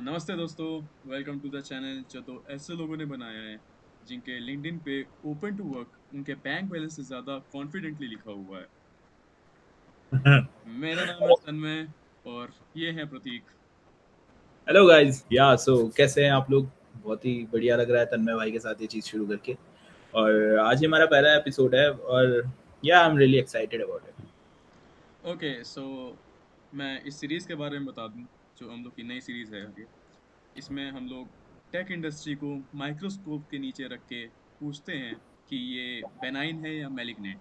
नमस्ते दोस्तों, welcome to the channel जो तो ऐसे लोगों ने बनाया है जिनके लिंक्डइन पे ओपन टू वर्क उनके बैंक बैलेंस से ज़्यादा कॉन्फिडेंटली लिखा हुआ है। मेरा नाम है तन्मय और ये है प्रतीक। हेलो गाइस या सो कैसे हैं आप लोग। बहुत ही बढ़िया लग रहा है तन्मय भाई के साथ ये चीज़ शुरू करके। और आज ही हमारा पहला एपिसोड है और या I am really excited about it. Okay so मैं इस सीरीज़ के बारे में बता दूं जो हम लोग की नई सीरीज़ है आगे। इसमें हम लोग टेक इंडस्ट्री को माइक्रोस्कोप के नीचे रख के पूछते हैं कि ये बेनाइन है या मैलिग्नेंट।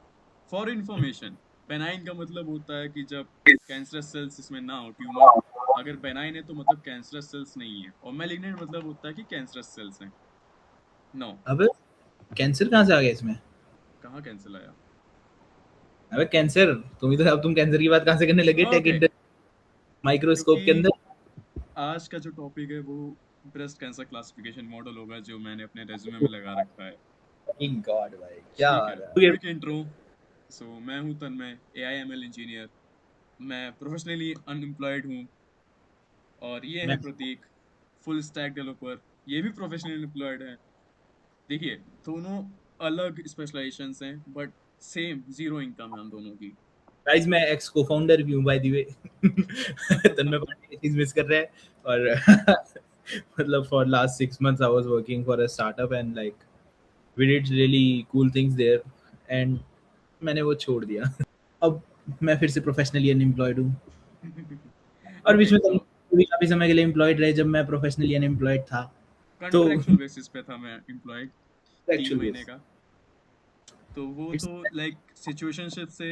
फॉर इंफॉर्मेशन, बेनाइन का मतलब होता है कि जब कैंसरस सेल्स इसमें ना हो, ट्यूमर। अगर बेनाइन है तो मतलब कैंसरस सेल्स नहीं है, और मैलिग्नेंट मतलब होता है कि कैंसरस सेल्स हैं। नो। अबे कैंसर कहाँ से आ गया इसमें। कहाँ कैंसर आया? अबे कैंसर तुम कैंसर की बात कहाँ से करने लगे टेक ओके, इंडस्ट्री माइक्रोस्कोप के क्योंकि अंदर। आज का जो टॉपिक है वो ब्रेस्ट कैंसर क्लासिफिकेशन मॉडल होगा जो मैंने अपने रेज्यूमे में लगा रखा है। गॉड भाई क्या ठीक आ है, रहा है। Quick intro. मैं हूँ तन्मय, AIML इंजीनियर। मैं प्रोफेशनली अनएम्प्लॉयड हूँ। और ये है मैं प्रतीक, फुल स्टैक डेवलपर। ये भी प्रोफेशनली अनएम्प्लॉयड है। देखिए, दोनों अलग स्पेशलाइजेशंस हैं बट सेम जीरो इनकम है हम दोनों की। गाइस मैं एक्स को फाउंडर भी हूँ बाय द वे। तन्मय भाई ये चीज़ मिस कर रहे हैं। और मतलब for last 6 months I was working for a startup and like we did really cool things there and मैंने वो छोड़ दिया। अब मैं फिर से प्रोफेशनली अनएम्प्लॉयड हूँ। और बीच ओके में तुम सो भी काफ़ी समय के लिए एम्प्लॉयड रहे जब मैं प्रोफेशनली अनएम्प्लॉयड था। तो कॉन्ट्रेक्चुअल बेसिस पे था मैं एम्प्लॉयड, तीन एक्चुअल महीने बेस का। तो वो इट्स तो लाइक सिचुएशनशिप से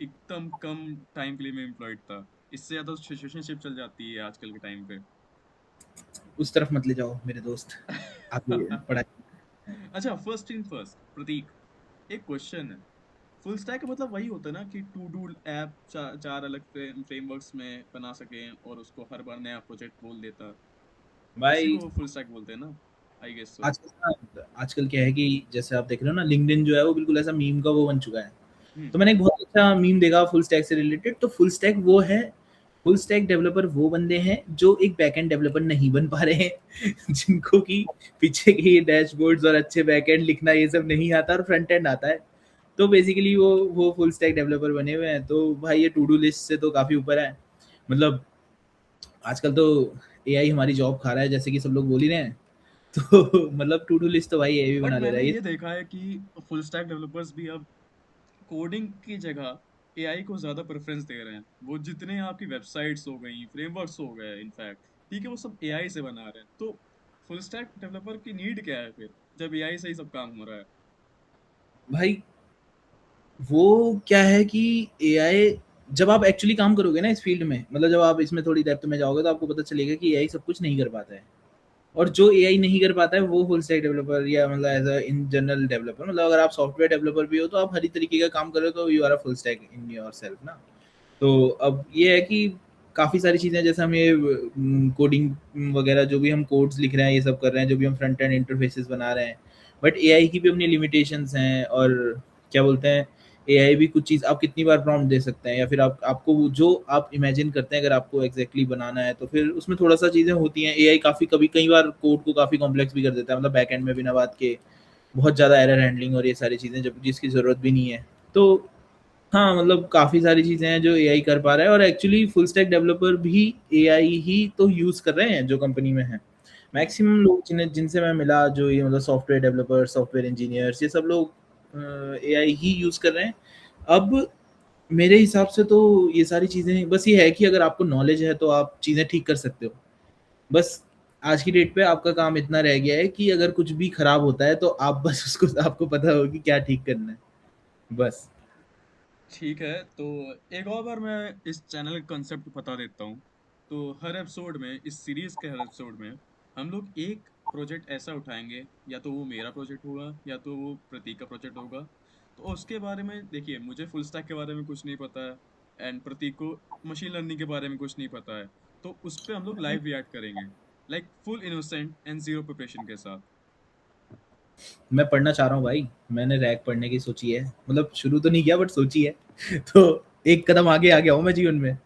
एकदम कम टाइम के लिए मैं एम्प्लॉयड था। इससे ज़्यादा सिचुएशनशिप चल जाती है आजकल के टाइम पे। उस तरफ मत ले जाओ मेरे दोस्त। आगे पढ़ाई। अच्छा, फर्स्ट थिंग फर्स्ट प्रतीक, एक क्वेश्चन है। फुल स्टैक का मतलब वही होता है ना कि टू डू ऐप चार अलग फ्रेमवर्क्स में बना सके और उसको हर बार नया प्रोजेक्ट बोल देता। इसी भाई को फुल स्टैक बोलते हैं ना, आई गेस सो। आजकल क्या है कि जैसे आप देख रहे हो ना लिंक्डइन जो है वो बिल्कुल ऐसा मीम का वो बन चुका है। हम्म। तो मैंने एक बहुत अच्छा मीम देखा फुल स्टैक से रिलेटेड। तो फुल स्टैक वो है, फुल स्टैक डेवलपर वो बंदे हैं जो एक बैकएंड डेवलपर नहीं बन पा रहे हैं। जिनको कि पीछे के डैशबोर्ड्स और अच्छे बैकएंड लिखना ये सब नहीं आता और फ्रंट एंड आता है। तो बेसिकली वो फुल स्टैक डेवलपर बने हुए हैं। तो भाई ये टू डू लिस्ट से तो काफ़ी ऊपर है। मतलब आजकल तो एआई हमारी जॉब खा रहा है जैसे कि सब लोग बोल ही रहे हैं। तो मतलब टू डू लिस्ट तो भाई एआई भी बट बना ले रहा मैंने है ये। ये देखा है कि फुल स्टैक डेवलपर्स भी अब कोडिंग की जगह AI को ज़्यादा प्रेफरेंस दे रहे हैं। वो जितने आपकी वेबसाइट्स हो गई, फ्रेमवर्क्स हो गए, इनफैक्ट ठीक है, वो सब AI से बना रहे हैं। तो फुल स्टैक डेवलपर की नीड क्या है फिर, जब AI से ही सब काम हो रहा है? भाई वो क्या है कि एआई जब आप एक्चुअली काम करोगे ना इस फील्ड में, मतलब जब आप इसमें थोड़ी डेप्थ में जाओगे तो आपको पता चलेगा कि एआई सब कुछ नहीं कर पाता है। और जो एआई नहीं कर पाता है वो फुल स्टैक डेवलपर या मतलब as a in general developer, मतलब अगर आप सॉफ्टवेयर डेवलपर भी हो तो आप हर तरीके का काम कर रहे हो तो you are a full stack in yourself ना। तो अब ये है कि काफ़ी सारी चीज़ें जैसे हम ये कोडिंग वगैरह जो भी हम कोड्स लिख रहे हैं ये सब कर रहे हैं, जो भी हम फ्रंट एंड इंटरफेसेस बना रहे हैं। बट एआई की भी अपनी लिमिटेशंस हैं। और क्या बोलते हैं, एआई भी कुछ चीज़ आप कितनी बार प्रॉम्प्ट दे सकते हैं या फिर आपको जो आप इमेजिन करते हैं अगर आपको एग्जैक्टली बनाना है तो फिर उसमें थोड़ा सा चीज़ें होती हैं। एआई काफ़ी कभी कई बार कोड को काफ़ी कॉम्प्लेक्स भी कर देता है, मतलब बैक एंड में बिना बात के बहुत ज़्यादा एरर हैंडलिंग और ये सारी चीज़ें जब जिसकी ज़रूरत भी नहीं है। तो हाँ, मतलब काफ़ी सारी चीज़ें हैं जो एआई कर पा रहा है और एक्चुअली फुल स्टैक डेवलपर भी एआई ही तो यूज़ कर रहे हैं जो कंपनी में हैं। हम्म। मैक्सिमम लोग जिनसे मैं मिला जो ये मतलब सॉफ्टवेयर डेवलपर, सॉफ्टवेयर इंजीनियर्स ये सब लोग एआई ही यूज़ कर रहे हैं। अब मेरे हिसाब से तो ये सारी चीज़ें बस ये है कि अगर आपको नॉलेज है तो आप चीज़ें ठीक कर सकते हो। बस आज की डेट पे आपका काम इतना रह गया है कि अगर कुछ भी खराब होता है तो आप बस उसको आपको पता हो कि क्या ठीक करना है, बस। ठीक है, तो एक और बार मैं इस चैनल का कंसेप्ट बता देता हूँ। तो हर एपिसोड में, इस सीरीज के हर एपिसोड में हम लोग एक प्रोजेक्ट ऐसा उठाएंगे, या तो वो मेरा प्रोजेक्ट होगा या तो वो प्रतीक का प्रोजेक्ट होगा। तो उसके बारे में देखिए, मुझे फुल स्टैक के बारे में कुछ नहीं पता है, एंड प्रतीक को मशीन लर्निंग के बारे में कुछ नहीं पता है। तो उस पर हम लोग लाइव रिएक्ट करेंगे, like full innocent and zero preparation के साथ। मैं पढ़ना चाह रहा हूँ भाई। मैंने रैक पढ़ने की सोची है, मतलब शुरू तो नहीं किया बट सोची है। तो एक कदम आगे आ गया हूँ मैं जीवन में।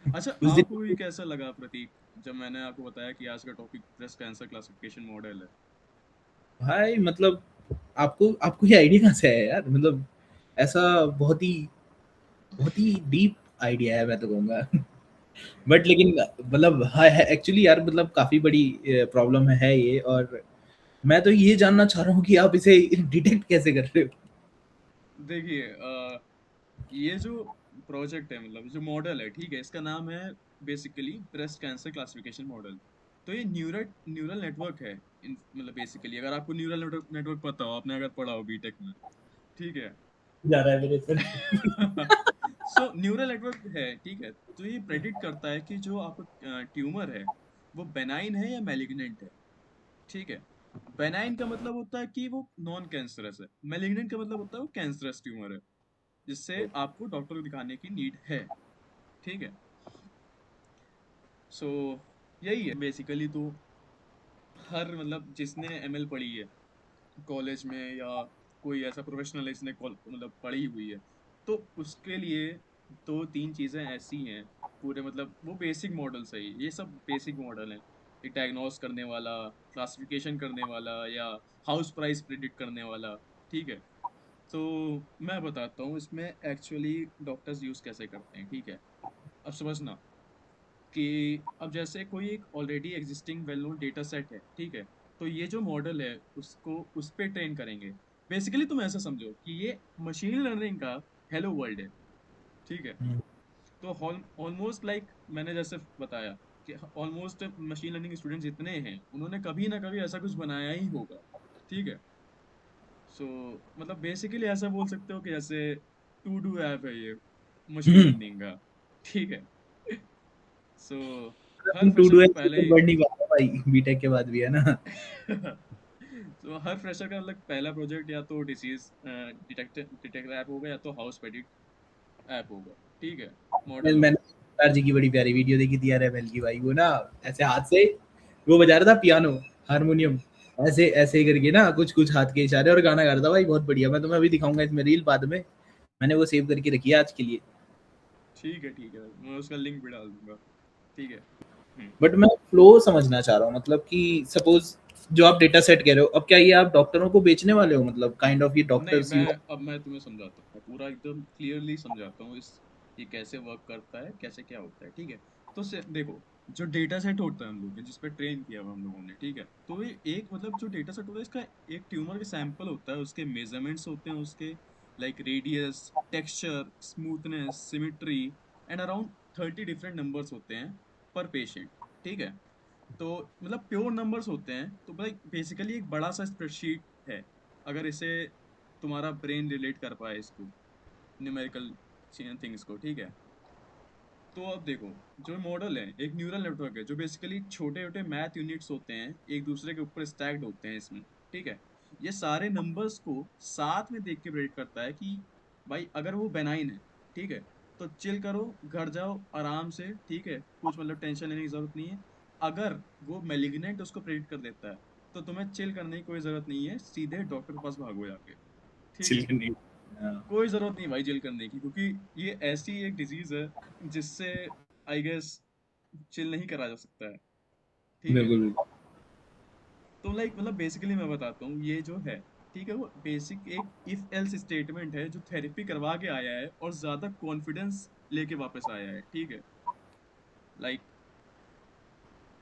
अच्छा, उस आपको ये दिन कैसा लगा प्रतीक, जब मैंने आपको बताया कि आज का topic breast cancer classification model है? भाई मतलब आपको आपको ये आइडिया कहाँ से आया यार? मतलब ऐसा बहुत ही डीप आइडिया है मैं तो कहूँगा। बट लेकिन मतलब हाँ है एक्चुअली यार, मतलब काफ़ी बड़ी प्रॉब्लम है ये। और मैं तो ये जानना चाह रहा हूँ कि आप इसे डिटेक्ट कैसे कर रहे हो? देखिए, ये जो प्रोजेक्ट है, मतलब जो मॉडल है, ठीक है, इसका नाम है basically breast cancer classification model. तो ये न्यूरल न्यूरल नेटवर्क है। मतलब बेसिकली अगर आपको न्यूरल नेटवर्क नेटवर्क पता हो, आपने अगर पढ़ा हो बीटेक में, ठीक है। जा रहा है मेरे सर। सो न्यूरल नेटवर्क है, ठीक है। तो ये प्रेडिक्ट करता है कि जो आपका ट्यूमर है वो बेनाइन है या मैलिग्नेंट है, ठीक है। बेनाइन का मतलब होता है कि वो नॉन कैंसरस है, मैलिग्नेंट का मतलब होता है वो कैंसरस ट्यूमर है, जिससे आपको डॉक्टर को दिखाने की नीड है, ठीक है। सो यही है बेसिकली। तो हर मतलब जिसने एमएल पढ़ी है कॉलेज में, या कोई ऐसा प्रोफेशनल है जिसने मतलब पढ़ी हुई है, तो उसके लिए दो तीन चीज़ें ऐसी हैं पूरे, मतलब वो बेसिक मॉडल है, ये सब बेसिक मॉडल है। एक डायग्नोस करने वाला, क्लासिफिकेशन करने वाला, या हाउस प्राइस प्रिडिक्ट करने वाला, ठीक है। तो मैं बताता हूँ इसमें एक्चुअली डॉक्टर्स यूज़ कैसे करते हैं, ठीक है। अब समझना कि अब जैसे कोई एक already existing well known data set है, ठीक है। तो ये जो मॉडल है उसको उस पे ट्रेन करेंगे। बेसिकली तुम ऐसा समझो कि ये मशीन लर्निंग का हेलो वर्ल्ड है, ठीक है। हुँ, तो ऑलमोस्ट लाइक मैंने जैसे बताया कि ऑलमोस्ट मशीन लर्निंग स्टूडेंट्स जितने हैं उन्होंने कभी ना कभी ऐसा कुछ बनाया ही होगा, ठीक है। सो मतलब बेसिकली ऐसा बोल सकते हो कि जैसे टू डू ऐप है ये मशीन हुँ। लर्निंग का, ठीक है। सो हर तुम टू फ्रेशर डू को एच पहले तो ही पढ़ नहीं पाता भाई बीटेक के बाद भी, है ना? तो हर फ्रेशर का मतलब पहला प्रोजेक्ट या तो डिसीज डिटेक्टर ऐप होगा, या तो हाउस प्रेडिक्ट ऐप होगा, ठीक है, मॉडल मैंने होगा। सरदार जी की बड़ी प्यारी वीडियो देखी थी यार एमएल की भाई। वो ना ऐसे हाथ से वो बजा रहा था पियानो, हारमोनियम, ऐसे ऐसे करके ना कुछ कुछ हाथ के इशारे और गाना गा रहा था भाई, बहुत बढ़िया। मैं तुम्हें अभी दिखाऊंगा इसमें रील बाद में। मैंने वो सेव करके रखी है आज के लिए। ठीक है, मैं उसका लिंक भी डाल दूंगा, ठीक है। हम्म। बट मैं फ्लो समझना चाह रहा हूँ, मतलब कि सपोज जो आप डेटा सेट कह रहे हो, अब क्या ये आप डॉक्टरों को बेचने वाले हो? मतलब काइंड ऑफ ये नहीं, डॉक्टर्स यू। मैं तुम्हें समझाता हूँ, मैं पूरा एकदम क्लियरली समझाता हूँ इस ये कैसे वर्क करता है, कैसे क्या होता है, ठीक है। तो से देखो, जो डेटा सेट होता है हम लोग ने जिस पे ट्रेन किया हुआ हम लोगों ने, ठीक है। तो ये एक मतलब जो डेटा सेट होता है इसका एक ट्यूमर का सैंपल होता है, उसके मेजरमेंट्स होते हैं उसके, like radius, texture, smoothness, symmetry, and around 30 different numbers होते हैं पर पेशेंट, ठीक है। तो मतलब प्योर नंबर्स होते हैं, तो भाई बेसिकली एक बड़ा सा स्प्रेडशीट है, अगर इसे तुम्हारा ब्रेन रिलेट कर पाए इसको, न्यूमेरिकल थिंग्स को, ठीक है। तो अब देखो, जो मॉडल है एक न्यूरल नेटवर्क है, जो बेसिकली छोटे छोटे मैथ यूनिट्स होते हैं, एक दूसरे के ऊपर स्टैक्ड होते हैं इसमें, ठीक है। ये सारे नंबर्स को साथ में देख के प्रेडिक्ट करता है कि भाई अगर वो बेनाइन है, ठीक है, तो चिल करो, घर जाओ आराम से, ठीक है, कुछ मतलब टेंशन लेने की जरूरत नहीं है। अगर वो मेलिग्नेंट उसको प्रेडिक्ट कर देता है, तो तुम्हें चिल करने की कोई जरूरत नहीं है, सीधे डॉक्टर के पास भागो जाके, ठीक है। चिल्ड्रन। हाँ, कोई जरूरत नहीं भाई जेल करने की, क्योंकि ये ऐसी एक डिजीज है जिससे आई गेस चिल नहीं करा जा सकता है, ठीक है। बिल्कुल बिल्कुल। तो लाइक मतलब बेसिकली मैं बताता हूँ ये जो है, ठीक है, वो बेसिक एक इफ एल्स स्टेटमेंट है जो थेरेपी करवा के आया है और ज्यादा कॉन्फिडेंस लेके वापस आया है, ठीक है। लाइक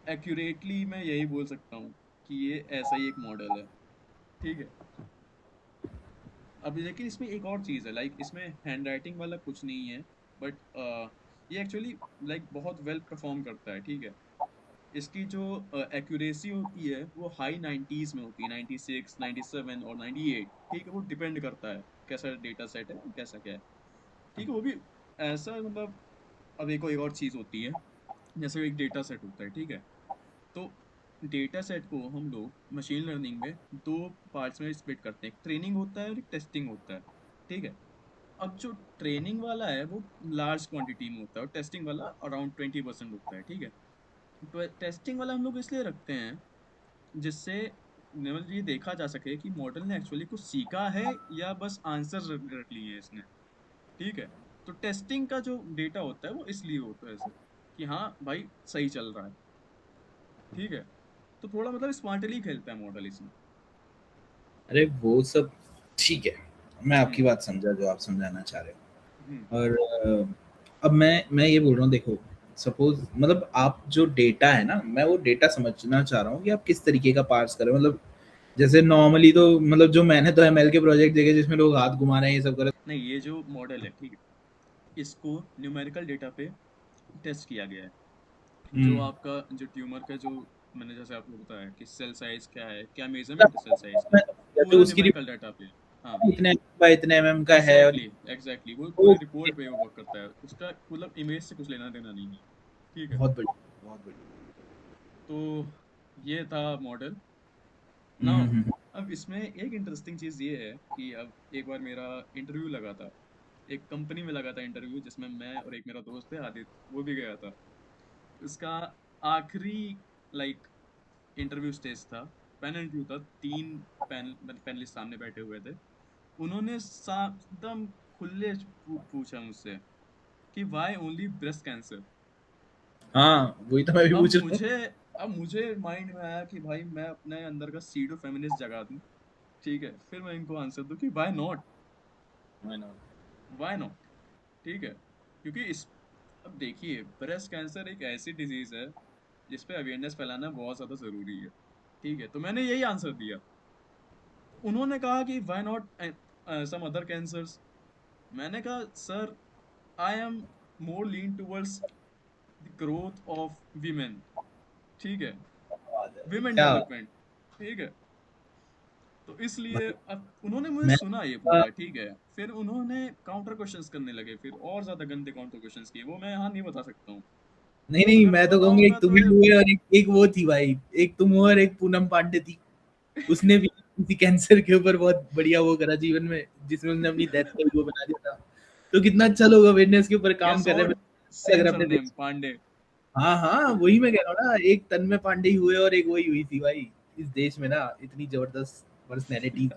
एक्यूरेटली मैं यही बोल सकता हूँ कि ये ऐसा ही एक मॉडल है, ठीक है। अब लेकिन इसमें एक और चीज़ है, लाइक इसमें हैंड राइटिंग वाला कुछ नहीं है, बट ये एक्चुअली लाइक बहुत वेल परफॉर्म करता है, ठीक है। इसकी जो एक्यूरेसी होती है वो हाई 90s में होती है, 96, 97 और 98, ठीक है। वो डिपेंड करता है कैसा डेटा सेट है, कैसा क्या है, ठीक है। वो भी ऐसा मतलब, अब एक और चीज़ होती है, जैसे एक डेटा सेट होता है, ठीक है। तो डेटा सेट को हम लोग मशीन लर्निंग में दो पार्ट्स में स्प्लिट करते हैं, एक ट्रेनिंग होता है और एक टेस्टिंग होता है, ठीक है। अब जो ट्रेनिंग वाला है वो लार्ज क्वांटिटी में होता है, और टेस्टिंग वाला अराउंड 20% होता है, ठीक है। तो टेस्टिंग वाला हम लोग इसलिए रखते हैं जिससे मतलब ये देखा जा सके कि मॉडल ने एक्चुअली कुछ सीखा है या बस आंसर रट लिए हैं इसने, ठीक है। तो टेस्टिंग का जो डेटा होता है वो इसलिए होता है सर। कि हाँ भाई सही चल रहा है, ठीक है। तो थोड़ा मतलब स्मार्टली खेलता है मॉडल इसमें। अरे वो सब ठीक है, मैं आपकी हम्म। बात समझा जो आप समझाना चाह रहे हम्म। हो। और अब मैं ये बोल रहा हूँ, देखो सपोज मतलब आप जो डेटा है ना, मैं वो डेटा समझना चाह रहा हूँ कि आप किस तरीके का पार्स कर रहे हो। मतलब जैसे नॉर्मली तो मतलब जो मैंने तो एमएल के प्रोजेक्ट देखे जिसमें लोग हाथ घुमा रहे हैं ये सब कर रहे नहीं, ये जो मॉडल है, ठीक है, इसको न्यूमेरिकल डेटा पे टेस्ट किया गया है। हैं। जो आपका जो ट्यूमर का जो, मैंने जैसे आपको बताया कि सेल साइज क्या है, क्या मेजरमेंट है सेल साइज का, जो पूरा उसकी न्यूमेरिकल डाटा पे। हाँ, इतने बाय इतने एमएम का है और एग्जैक्टली एग्जैक्टली, वो वो पूरे रिपोर्ट पे वो वर्क करता है, उसका मतलब इमेज से कुछ लेना देना नहीं है, ठीक है। बहुत बढ़िया, बहुत बढ़िया। तो ये था मॉडल। नाउ, हम्म। अब इसमें एक इंटरेस्टिंग चीज ये है कि अब एक बार मेरा इंटरव्यू लगा था, एक कंपनी में लगा था इंटरव्यू, जिसमें मैं और एक मेरा दोस्त है आदित्य, वो भी गया था। उसका आखिरी लाइक इंटरव्यू स्टेज था, पैनल इंटरव्यू था, तीन पैनलिस्ट सामने बैठे हुए थे। उन्होंने एकदम खुले पूछा मुझसे कि व्हाई ओनली ब्रेस्ट कैंसर। हाँ वही तो मैं भी अब पूछ रहा हूँ। मुझे अब मुझे माइंड में आया कि भाई मैं अपने अंदर का सीडो फेमिनिस्ट जगा दूं, ठीक है, फिर मैं इनको आंसर दूं कि why not, Why not? Why not, ठीक है। क्योंकि इस अब देखिए, ब्रेस्ट कैंसर एक ऐसी डिजीज है जिस पे अवेयरनेस फैलाना बहुत ज्यादा जरूरी है, ठीक है। तो मैंने यही आंसर दिया। उन्होंने कहा कि why not some other cancers. मैंने कहा sir, I am more lean towards the growth of women, ठीक है, विमेन क्या डेवलपमेंट, ठीक है। तो इसलिए भाई, अब उन्होंने मुझे मैं सुना ये पूरा, ठीक है। फिर उन्होंने काउंटर क्वेश्चंस करने लगे, फिर और ज्यादा गंदे काउंटर क्वेश्चंस किए, वो मैं यहाँ नहीं बता सकता हूँ। नहीं नहीं, अगर मैं तो कहूंगा एक बताऊंगा तो तुम्हें हुए और एक वो थी भाई, एक तुम हो और एक पूनम पांडे थी। उसने भी किसी कैंसर के ऊपर बहुत बढ़िया वो करा जीवन में, जिसमें उसने अपनी डेथ का वो बना दिया था। तो कितना अच्छा लोग अवेयरनेस के ऊपर काम गेस कर रहे हैं। और लग सेम रहा है अपने सरनेम देश। पांडे। हाँ हाँ, वही मैं कह रहा हूँ ना, एक तन्मय पांडे ही हुए और एक वही हुई थी भाई। इस देश में ना इतनी जबरदस्त पर्सनैलिटी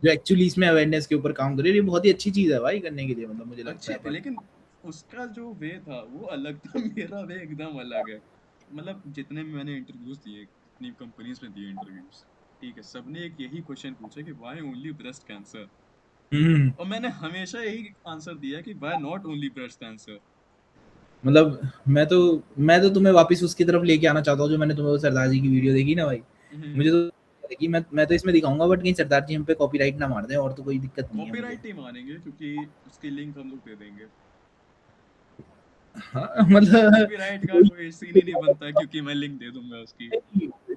जो एक्चुअली इसमें अवेयरनेस के ऊपर काम कर रही है, ये बहुत ही अच्छी चीज है भाई करने के लिए, मतलब मुझे लगता अच्छी है थी, लेकिन उसका जो वे था वो अलग था, मेरा वे एकदम अलग है। मतलब जितने भी मैंने इंटरव्यूज दिए, जितनी कंपनीज में दिए इंटरव्यूज, ठीक है, सबने एक यही क्वेश्चन पूछा कि व्हाई ओनली ब्रेस्ट कैंसर। हम्म। और मैंने हमेशा यही आंसर दिया कि why not only breast cancer. मतलब मैं तो तुम्हें वापस उसकी तरफ लेके आना चाहता हूँ जो मैंने तुम्हें वो सरदार जी की वीडियो देखी ना भाई। मुझे हम्म। तो कि मैं तो इसमें दिखाऊंगा, बट कहीं सरदार जी हम पे कॉपीराइट ना मार दें, और तो कोई दिक्कत नहीं है मुझे। कॉपीराइट नहीं मानेंगे क्योंकि उसकी लिंक हम लोग दे देंगे। हाँ मतलब कॉपीराइट का कोई सीन ही नहीं बनता क्योंकि मैं लिंक दे दूंगा उसकी।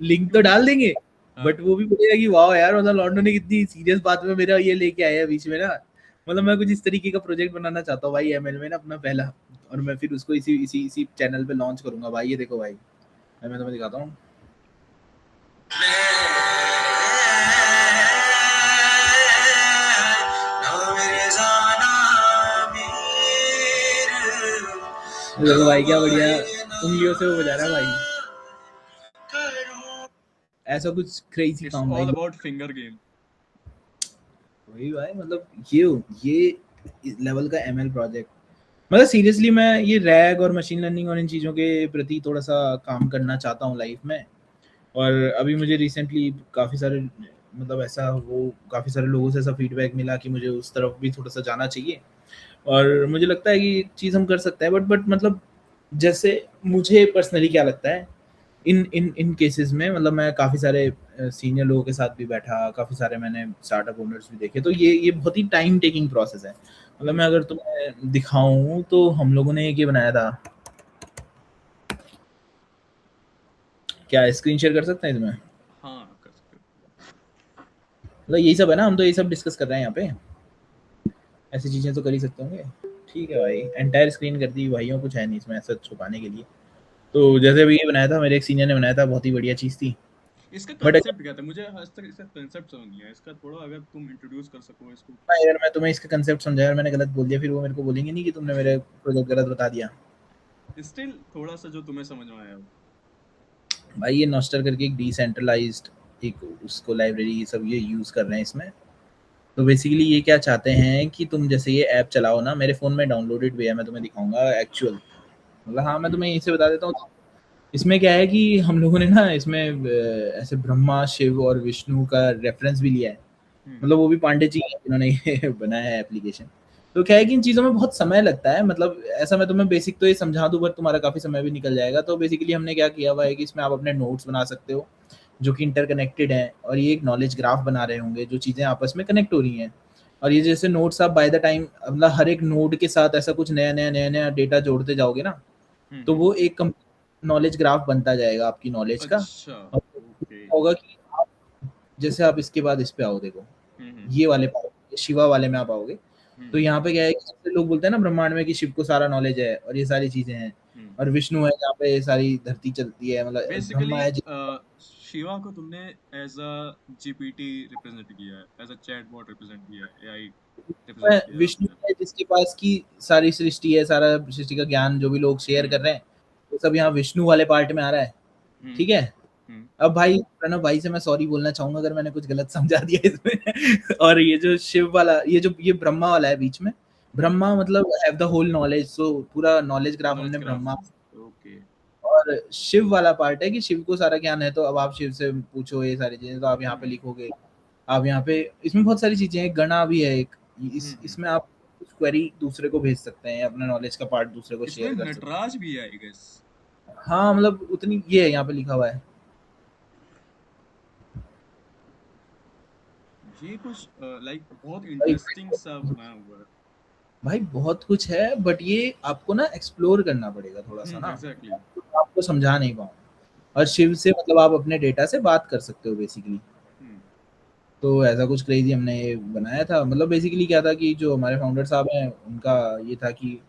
लिंक तो डाल देंगे, हाँ। बट वो भी बोलेगा कि वाह यार, मतलब लॉन्डो ने कितनी सीरियस बात में मेरा ये लेके आया है बीच में ना। मतलब मैं कुछ इस तरीके का प्रोजेक्ट बनाना चाहता हूँ भाई एमएल में ना, अपना पहला। और मैं फिर उसको इसी इसी इसी चैनल पे लॉन्च करूंगा भाई। ये देखो भाई, मैं तुम्हें दिखाता हूँ। ये देखो भाई, क्या बढ़िया उंगलियों से वो बजा रहा है भाई। ऐसा कुछ क्रेजी इट्स काम भाई। All about finger game. वही भाई, मतलब ये लेवल का एमएल प्रोजेक्ट, मतलब सीरियसली मैं ये रैग और मशीन लर्निंग और इन चीज़ों के प्रति थोड़ा सा काम करना चाहता हूँ लाइफ में। और अभी मुझे रिसेंटली काफ़ी सारे मतलब ऐसा वो काफ़ी सारे लोगों से ऐसा फीडबैक मिला कि मुझे उस तरफ भी थोड़ा सा जाना चाहिए। और मुझे लगता है कि चीज़ हम कर सकते हैं, बट मतलब जैसे मुझे पर्सनली क्या लगता है, इन इन इन केसेस में मतलब मैं काफ़ी सारे सीनियर लोगों के साथ भी बैठा, काफ़ी सारे मैंने स्टार्टअप ओनर्स भी देखे, तो ये बहुत ही टाइम टेकिंग प्रोसेस है। मतलब मैं अगर तुम्हें दिखाऊं तो हम लोगों ने एक ये बनाया था। क्या स्क्रीन शेयर कर सकते हैं इसमें? हाँ, कर सकते मतलब यही सब है ना, हम तो यही सब डिस्कस कर रहे हैं यहाँ पे। ऐसी चीज़ें तो कर ही सकते होंगे। ठीक है भाई, एंटायर स्क्रीन कर दी भाइयों, कुछ है नहीं इसमें ऐसा छुपाने के लिए। तो जैसे अभी ये बनाया था, मेरे एक सीनियर ने बनाया था, बहुत ही बढ़िया चीज़ थी। हो। इसका बट कंसेप्ट क्या था, मुझे आज तक इसका कंसेप्ट समझ नहीं आया इसका, थोड़ा अगर तुम इंट्रोड्यूस कर सको इसको। अगर मैं तुम्हें इसका कंसेप्ट समझाया और मैंने गलत बोल दिया, फिर वो मेरे को बोलेंगे नहीं कि तुमने मेरे प्रोजेक्ट गलत बता दिया। स्टिल थोड़ा सा जो तुम्हें समझ में आया हो। भाई ये नॉस्टर करके एक डिसेंट्रलाइज्ड एक उसको लाइब्रेरी सब ये यूज़ कर रहे हैं इसमें। तो बेसिकली ये क्या चाहते हैं कि तुम जैसे ये ऐप चलाओ ना, मेरे फ़ोन में डाउनलोडेड भी है, मैं तुम्हें दिखाऊंगा एक्चुअल। मतलब हाँ, मैं तुम्हें यहीं से बता देता हूँ। इसमें क्या है कि हम लोगों ने ना इसमें ऐसे ब्रह्मा, शिव और विष्णु का रेफरेंस भी लिया है। हुँ, मतलब वो भी पांडे जी हैं जिन्होंने ये बनाया है एप्लीकेशन। तो क्या है कि इन चीज़ों में बहुत समय लगता है, मतलब ऐसा मैं तुम्हें बेसिक तो ये समझा दूँ, बट तुम्हारा काफ़ी समय भी निकल जाएगा। तो बेसिकली हमने क्या किया हुआ है कि इसमें आप अपने नोट्स बना सकते हो, जो कि इंटरकनेक्टेड हैं, और ये एक नॉलेज ग्राफ बना रहे होंगे, जो चीज़ें आपस में कनेक्ट हो रही हैं। और ये जैसे नोट्स आप बाय द टाइम, मतलब हर एक नोड के साथ ऐसा कुछ नया-नया डेटा जोड़ते जाओगे ना, हुँ, तो हुँ। वो एक कम नॉलेज ग्राफ बनता जाएगा आपकी नॉलेज का। अच्छा, और ओके। होगा कि आप, जैसे आप इसके बाद इस पे आओ, देखो हुँ, हुँ, ये वाले पाओगे, शिवा वाले में आप आओगे। हुँ, तो यहाँ पे क्या है कि जैसे लोग बोलते हैं ना ब्रह्मांड में कि शिव को सारा नॉलेज है और ये सारी चीजें हैं, हुँ। और विष्णु है जहाँ पे ये सारी धरती चलती है, मतलब बेसिकली ब्रह्मा है शिवा को तुमने एज़ अ जीपीटी रिप्रेज़ेंट किया है, एज़ अ चैटबॉट रिप्रेज़ेंट किया है, एआई रिप्रेज़ेंट किया है विष्णु आपने। है जिसके पास की सारी सृष्टि है, सारा सृष्टि का ज्ञान जो भी लोग शेयर कर हुँ, रहे हैं, वो सब यहाँ विष्णु वाले पार्ट में आ रहा है। हुँ, ठीक है। हुँ, अब भाई प्रणव भाई से मैं सॉरी बोलना चाहूंगा अगर मैंने कुछ गलत समझा दिया इसमें। और ये जो शिव वाला, ये ब्रह्मा वाला है बीच में। हुँ। ब्रह्मा मतलब हैव द होल नॉलेज, सो पूरा नॉलेज ग्राफ नॉलेज हमने ग्राफ, ब्रह्मा। ओके। और शिव वाला पार्ट है कि शिव को सारा ज्ञान है, तो अब आप शिव से पूछो ये सारी चीजें, तो आप यहाँ पे हुँ, लिखोगे। आप यहाँ पे, इसमें बहुत सारी चीजें हैं, गणा भी है एक। हुँ, हुँ। इसमें आप कुछ क्वेरी दूसरे को भेज सकते हैं, अपना नॉलेज का पार्ट दूसरे को इसमें शेयर कर सकते नटराज भी है आई गेस। हैं। हाँ, मतलब उतनी ये है, यहाँ पे लिखा हुआ है। ये कुछ लाइक बहुत भाई इंटरेस्टिंग सा बनाया हुआ है। भाई बहुत कुछ है, बट ये आपको ना एक्सप्लोर करना पड़ेगा थोड़ा सा ना, एग्ज़ैक्टली। तो आपको समझा नहीं पाऊंगा। और शिव से मतलब आप अपने डेटा से बात कर सकते हो बेसिकली। हुँ, तो ऐसा कुछ क्रेजी हमने ये बनाया था, मतलब बेसिकली क्या था कि जो हमारे फाउंडर साहब हैं उनका ये था कि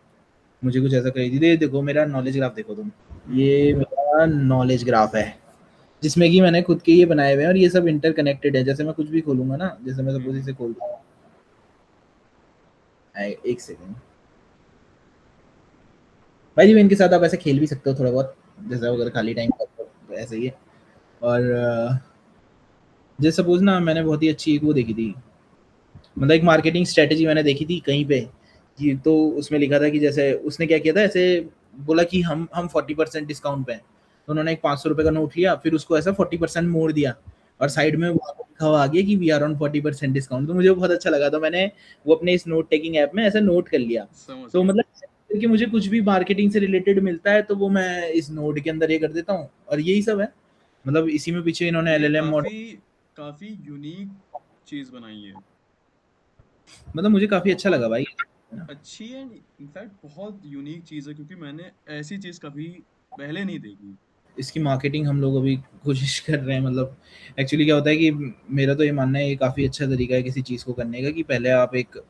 मुझे कुछ ऐसा क्रेजी दे, देखो मेरा नॉलेज ग्राफ देखो तुम। हुँ, ये मेरा नॉलेज ग्राफ है, जिसमें कि मैंने खुद के ये बनाए हुए हैं, और ये सब इंटरकनेक्टेड है। जैसे मैं कुछ भी खोलूंगा ना, जैसे मैं हुँ, सपोज हुँ, इसे खोलता हूँ, एक सेकेंड भाई जी, इनके साथ आप ऐसे खेल भी सकते हो थोड़ा बहुत, जैसे अगर ओके। खाली टाइम तो ऐसे ही है। और जैसे सपोज ना, मैंने बहुत ही अच्छी एक वो देखी थी, मतलब एक मार्केटिंग स्ट्रेटेजी मैंने देखी थी कहीं पे, कि तो उसमें लिखा था कि जैसे उसने क्या किया था, ऐसे बोला कि हम 40% डिस्काउंट पे हैं। तो उन्होंने एक 500 रुपए का नोट लिया, फिर उसको ऐसा 40% मोड़ दिया, और हुँ, हुँ, साइड में वहाँ पे लिखा हुआ आ गया कि वी आर ऑन 40% डिस्काउंट। तो मुझे वो बहुत अच्छा लगा, तो मैंने वो अपने इस नोट टेकिंग ऐप में ऐसे नोट कर लिया। समझ तो गया। मतलब कि मुझे कुछ भी मार्केटिंग से रिलेटेड मिलता है, तो वो मैं इस नोट के अंदर ये कर देता हूँ, और यही सब है। मतलब इसी में पीछे इन्होंने ये एलएलएम मॉडल, काफ़ी काफ़ी यूनिक चीज़ बनाई है। मतलब मुझे काफी अच्छा बहुत लगा भाई। अच्छी एंड इनफैक्ट बहुत यूनिक चीज़ है क्योंकि मैंने ऐसी चीज़ कभी पहले नहीं देखी। इसकी मार्केटिंग हम लोग अभी कोशिश कर रहे हैं, मतलब एक्चुअली क्या होता है कि मेरा तो ये मानना है ये काफ़ी अच्छा तरीका है किसी चीज़ को करने का, कि पहले आप एक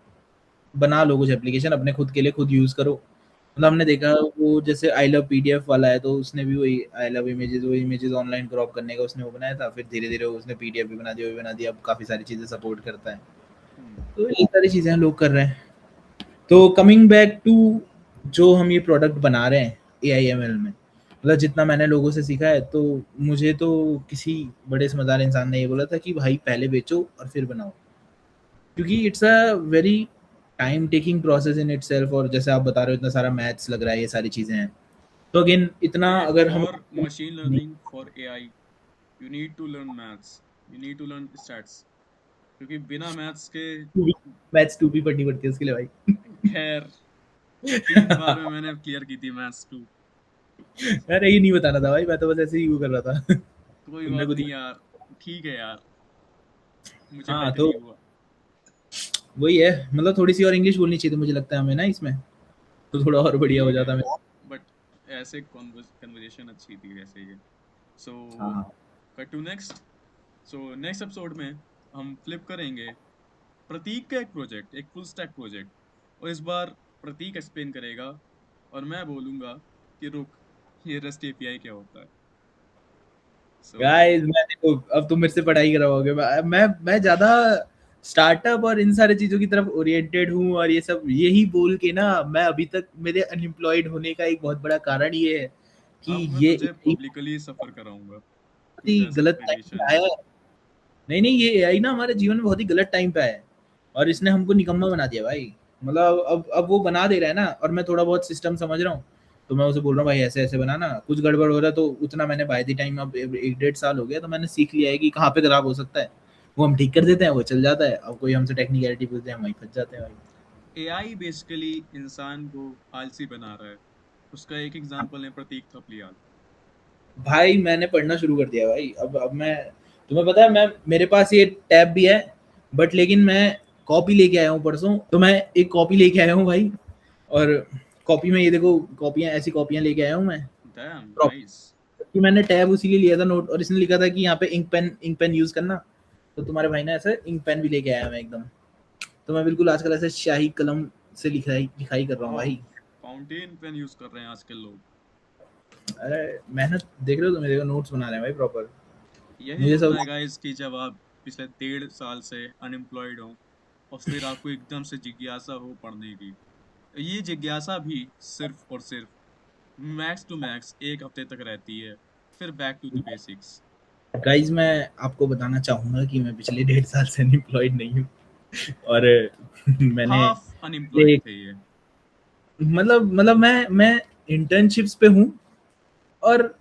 बना लो कुछ एप्लीकेशन अपने खुद के लिए, खुद यूज़ करो। मतलब हुँ, हमने देखा वो जैसे आई लव पीडीएफ वाला है, तो उसने भी वही आई लव इमेजेस, वो इमेजेस ऑनलाइन क्रॉप करने का उसने वो बनाया था, फिर धीरे धीरे उसने पीडीएफ भी बना दिया, वो भी बना दिया, अब काफ़ी सारी चीज़ें सपोर्ट करता है। हुँ, तो ये सारी चीज़ें लोग कर रहे हैं। तो कमिंग बैक टू, जो हम ये प्रोडक्ट बना रहे हैं एआईएमएल में, मतलब जितना मैंने लोगों से सीखा है, तो मुझे तो किसी बड़े समझदार इंसान ने ये बोला था कि भाई पहले बेचो और फिर बनाओ, क्योंकि it's a very time taking process in itself, और जैसे आप बता रहे हो इतना सारा मैथ्स लग रहा है, ये सारी चीज़ें हैं। तो अगेन इतना एंड अगर हम for machine learning for AI you need to learn maths, you need to learn stats क्योंकि बिना मैथ्स के मैथ्स टू भी पढ़नी पड़ती है उसके लिए भाई। खैर 3 बार में मैंने क्लियर की थी मैथ्स 2। अरे ये नहीं बताना था भाई, मैं तो बस ऐसे ही वो कर रहा था। कोई तुमने बात कुछ, नहीं यार, ठीक है यार, मुझे हाँ, हर्ट तो नहीं हुआ। वही है, मतलब थोड़ी सी और इंग्लिश बोलनी चाहिए थी मुझे लगता है हमें ना इसमें, तो थोड़ा और बढ़िया हो ठीक जाता है, मेरा। बट ऐसे कन्वर्सेशन अच्छी थी वैसे ये। सो हाँ, cut to next. So next episode में हम फ्लिप करेंगे प्रतीक का एक प्रोजेक्ट, एक फुल स्टैक प्रोजेक्ट, और इस बार प्रतीक एक्सप्लेन करेगा और मैं बोलूंगा कि रुक, ये रेस्ट एपीआई क्या होता है। सो गाइस मैं देखो, अब तुम मेरे से पढ़ाई करवाओगे, मैं ज्यादा स्टार्टअप और इन सारी चीजों की तरफ ओरिएंटेड हूँ, और ये सब यही बोल के ना, मैं अभी तक मेरे अनएम्प्लॉयड होने का एक बहुत बड़ा कारण ये है कि अब मैं ये तुझे एआई पब्लिकली सफर कराऊंगा बहुत ही जैसे गलत टाइम पे पेडिशन। आया है। नहीं नहीं, ये एआई ना हमारे जीवन में बहुत ही गलत टाइम पे आया है, और इसने हमको निकम्मा बना दिया भाई। मतलब अब वो बना दे रहा है ना, और मैं थोड़ा बहुत सिस्टम समझ रहा हूँ। तो मैं उसे बोल रहा हूँ भाई ऐसे ऐसे बनाना, कुछ गड़बड़ हो रहा है तो उतना मैंने बाय द टाइम, अब 1 डेढ़ साल हो गया तो मैंने सीख लिया है कि कहाँ पे खराब हो सकता है, वो हम ठीक कर देते हैं, वो चल जाता है। अब कोई हमसे टेक्निकलिटी पूछते हैं, हम वहीं फंस जाते हैं भाई। एआई बेसिकली इंसान को आलसी बना रहा है। उसका एक एग्जांपल है प्रतीक थपलियाल। भाई मैंने पढ़ना शुरू कर दिया भाई। अब मैं, तुम्हें पता है मैं, मेरे पास ये टैब भी है, बट लेकिन मैं कॉपी लेके आया हूँ परसों, तो मैं एक कॉपी लेके आया हूँ भाई। और कॉपी में ये देखो, कॉपियां, ऐसी कॉपियां लेके आया हूँ मैं डैम प्रॉपर। नाइस। कि मैंने टैब उसी लिए लिया था नोट, और इसने लिखा था कि यहाँ पे इंक पेन यूज करना, तो तुम्हारे भाई ने ऐसे इंक पेन भी लेके आया मैं एकदम। तो मैं बिल्कुल आजकल ऐसे शाही कलम से लिखाई लिखाई कर रहा हूँ वाह, भाई। फाउंटेन पेन यूज कर रहे हैं आजकल लोग। अरे मेहनत देख रहे हो, तुम देखो नोट्स बना रहे हैं भाई प्रॉपर। यही मुझे होता सब, है गाइस कि जब आप पिछले 1.5 साल से अनएम्प्लॉयड हो और फिर आपको एकदम से जिज्ञासा हो पढ़ने की। ये जिज्ञासा भी सिर्फ और सिर्फ मैक्स टू मैक्स 1 हफ्ते तक रहती है, फिर back to the basics. Guys मैं आपको बताना चाहूंगा कि मैं पिछले 1.5 साल से अनएम्प्लॉयड नहीं हूँ। और मैंने हाफ अनएम्प्लॉयड एक, थे ये। मतलब मैं इंटर्नशिप्स पे हूँ, और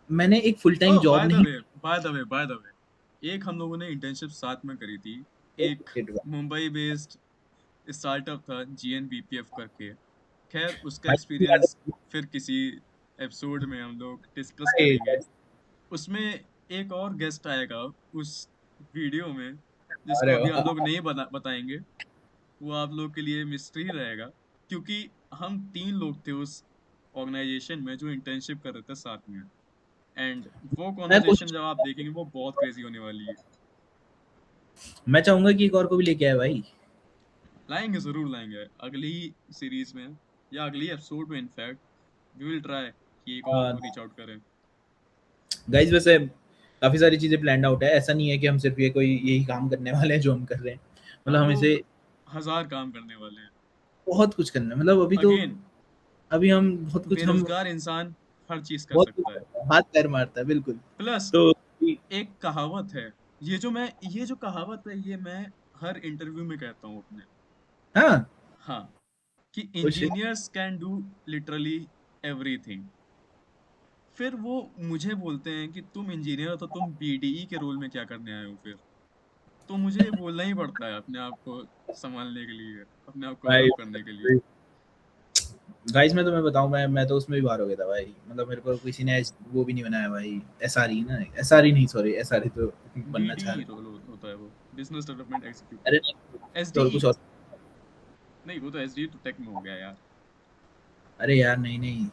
मैंने एक full time oh, job by the नहीं। वे, बाय द वे, एक हम लोगों ने इंटर्नशिप साथ में करी थी। एक मुंबई बेस्ड स्टार्टअप था GNBPF करके। खैर उसका एक्सपीरियंस फिर किसी एपिसोड में हम लोग डिस्कस करेंगे। उसमें एक और गेस्ट आएगा उस वीडियो में, जिसको अरे अभी हम वाह। लोग नहीं बताएंगे। वो आप लोग के लिए मिस्ट्री रहेगा, क्योंकि हम 3 लोग थे उस ऑर्गेनाइजेशन में जो इंटर्नशिप कर रहे थे साथ में। एंड वो मैं कॉन्वर्जेशन कोशिश, जब आप देखेंगे वो बहुत क्रेजी होने वाली है। मैं चाहूंगा कि एक और को भी लेके आए भाई। लाएंगे, जरूर लाएंगे अगली सीरीज में या अगली एपिसोड में। इनफैक्ट वी विल ट्राई कि एक और को रीच आउट करें। गाइज वैसे काफी सारी चीजें प्लान आउट है, ऐसा नहीं है कि हम सिर्फ ये कोई यही काम करने वाले हैं जो हम कर रहे हैं। मतलब हम हम इसे लोग 1000 काम करने वाले हैं। बहुत कुछ करना है, मतलब अभी तो, अगेन, अभी हम बहुत कुछ, हम बेरोजगार इंसान हर चीज कर बहुत कुछ सकता है। करते हैं, हाथ पैर मारता है बिल्कुल। प्लस तो एक कहावत है, ये जो कहावत है ये मैं हर इंटरव्यू में कहता हूँ अपने। हाँ, हाँ, कि कुछ, engineers can do literally everything. फिर वो मुझे बोलते हैं कि तुम इंजीनियर हो तो तुम BDE के रोल में क्या करने आए हो फिर। तो मुझे ये बोलना ही पड़ता है अपने आप को संभालने के लिए, अपने आप कवर भाई अप करने के लिए। गाइस मैं तुम्हें बताऊं, मैं तो उसमें भी बाहर हो गया था भाई। मतलब मेरे को किसी ने वो भी नहीं बनाया भाई, SRE ना, SRE नहीं, सॉरी SRE तो बनना चाह BDE रहे। रोल होता है वो, बिजनेस डेवलपमेंट अरे एग्जीक्यूटिव। नहीं, तो और SDE, कुछ और। नहीं वो तो SDE तो टेक में हो गया यार। अरे यार नहीं नहीं,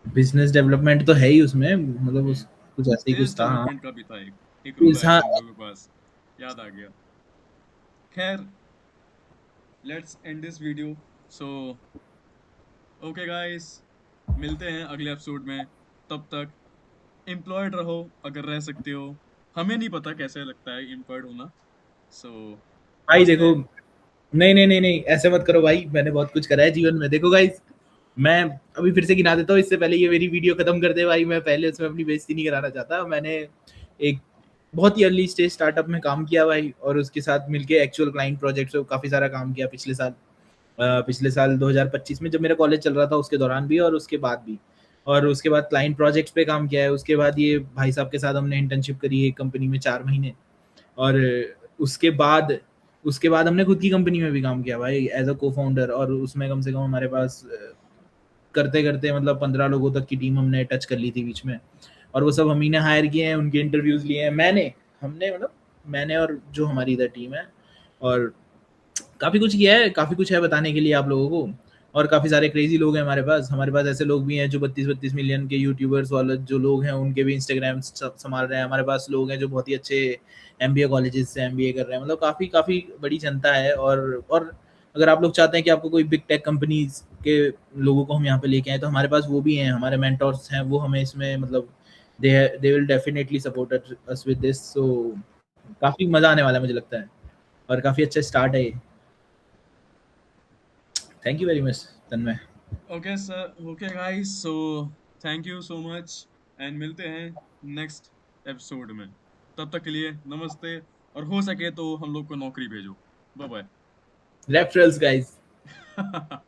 बिजनेस डेवलपमेंट तो है ही उसमें, मतलब उस कुछ ऐसे ही कुछ सेल्स था हाँ। डेवलपमेंट का भी था एक रोल आया हाँ, था हम लोगों के पास, याद आ गया। खैर, let's end this video. So okay guys, मिलते हैं अगले एपिसोड में। तब तक एम्प्लॉयड रहो अगर रह सकते हो। हमें नहीं पता कैसे लगता है एम्प्लॉयड होना। सो भाई नमस्ते। देखो, नहीं नहीं नहीं नहीं, ऐसे मत करो भाई, मैंने बहुत कुछ करा है जीवन में। देखो गाइस, मैं अभी फिर से गिना देता हूँ, इससे पहले ये मेरी वीडियो खत्म कर दे भाई। मैं पहले उसमें अपनी बेइज्जती नहीं कराना चाहता। मैंने एक बहुत ही अर्ली स्टेज स्टार्टअप में काम किया भाई, और उसके साथ मिलके एक्चुअल क्लाइंट प्रोजेक्ट्स पे काफी सारा काम किया पिछले साल। पिछले साल 2025 में जब मेरा कॉलेज चल रहा था उसके दौरान भी, और उसके बाद भी। और उसके बाद क्लाइंट प्रोजेक्ट्स पे काम किया है। उसके बाद ये भाई साहब के साथ हमने इंटर्नशिप करी है एक कंपनी में 4 महीने। और उसके बाद उसके बाद हमने खुद की कंपनी में भी काम किया भाई एज अ को फाउंडर। और उसमें कम से कम हमारे पास करते करते मतलब 15 लोगों तक की टीम हमने टच कर ली थी बीच में। और वो सब हम ही ने हायर किए हैं, उनके इंटरव्यूज लिए हैं मैंने, हमने मतलब मैंने, और जो हमारी इधर टीम है। और काफ़ी कुछ किया है, काफ़ी कुछ है बताने के लिए आप लोगों को। और काफ़ी सारे क्रेजी लोग हैं हमारे पास ऐसे लोग भी हैं जो 32-32 मिलियन के यूट्यूबर्स वाले जो लोग हैं उनके भी इंस्टाग्राम संभाल रहे हैं। हमारे पास लोग हैं जो बहुत ही अच्छे MBA कॉलेजेस से MBA कर रहे हैं। मतलब काफ़ी काफ़ी बड़ी जनता है। और अगर आप लोग चाहते हैं कि आपको कोई बिग टेक कंपनीज के लोगों को हम यहाँ पे लेके आए, तो हमारे पास वो भी हैं, हमारे मेंटोर्स हैं, वो हमें इसमें मतलब they will definitely support us with this. So काफ़ी मज़ा आने वाला है मुझे लगता है, और काफ़ी अच्छा स्टार्ट है ये। Thank you very much Tanmay. Okay sir, okay guys, so thank you so much and मिलते हैं नेक्स्ट एपिसोड में। तब तक के लिए नमस्ते, और हो सके तो हम लोग को नौकरी भेजो। By referrals guys. बाय।